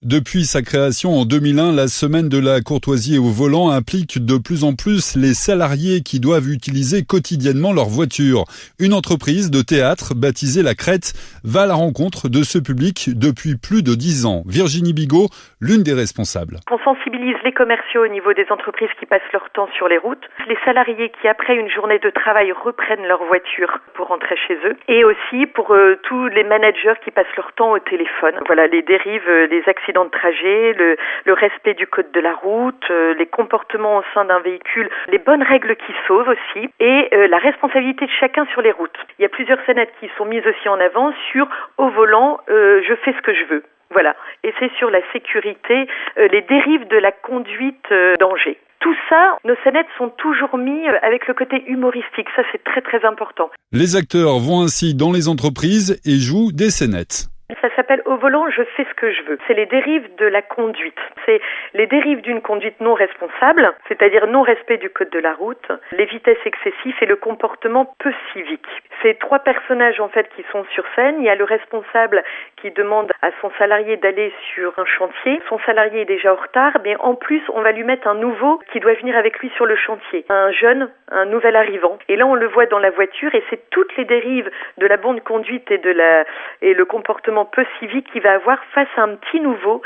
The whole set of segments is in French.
Depuis sa création en 2001, la semaine de la courtoisie au volant implique de plus en plus les salariés qui doivent utiliser quotidiennement leur voiture. Une entreprise de théâtre baptisée La Crête va à la rencontre de ce public depuis plus de 10 ans. Virginie Bigot, l'une des responsables. On sensibilise les commerciaux au niveau des entreprises qui passent leur temps sur les routes, les salariés qui après une journée de travail reprennent leur voiture pour rentrer chez eux, et aussi pour tous les managers qui passent leur temps au téléphone. Voilà, les dérives, les accidents de trajet, le respect du code de la route, les comportements au sein d'un véhicule, les bonnes règles qui sauvent aussi, et la responsabilité de chacun sur les routes. Il y a plusieurs scénettes qui sont mises aussi en avant sur au volant, je fais ce que je veux. Voilà, et c'est sur la sécurité, les dérives de la conduite danger. Tout ça, nos scénettes sont toujours mis avec le côté humoristique, ça c'est très très important. Les acteurs vont ainsi dans les entreprises et jouent des scénettes. Ça s'appelle Au volant, je fais ce que je veux. C'est les dérives de la conduite. C'est les dérives d'une conduite non responsable, c'est-à-dire non-respect du code de la route, les vitesses excessives et le comportement peu civique. C'est 3 personnages en fait qui sont sur scène. Il y a le responsable qui demande à son salarié d'aller sur un chantier. Son salarié est déjà en retard, mais en plus on va lui mettre un nouveau qui doit venir avec lui sur le chantier. Un jeune, un nouvel arrivant. Et là on le voit dans la voiture et c'est toutes les dérives de la bonne conduite et le comportement peu civique qu'il va avoir face à un petit nouveau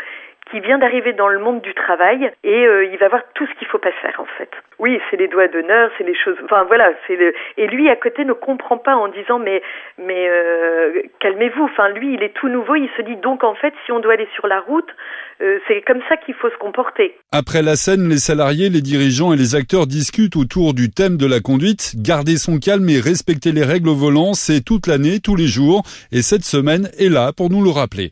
qui vient d'arriver dans le monde du travail et il va voir tout ce qu'il faut pas faire en fait. Oui, c'est les doigts d'honneur, c'est les choses. Enfin voilà, et lui à côté ne comprend pas en disant mais calmez-vous. Enfin lui il est tout nouveau, il se dit donc en fait si on doit aller sur la route, c'est comme ça qu'il faut se comporter. Après la scène, les salariés, les dirigeants et les acteurs discutent autour du thème de la conduite. Garder son calme et respecter les règles au volant, c'est toute l'année, tous les jours. Et cette semaine est là pour nous le rappeler.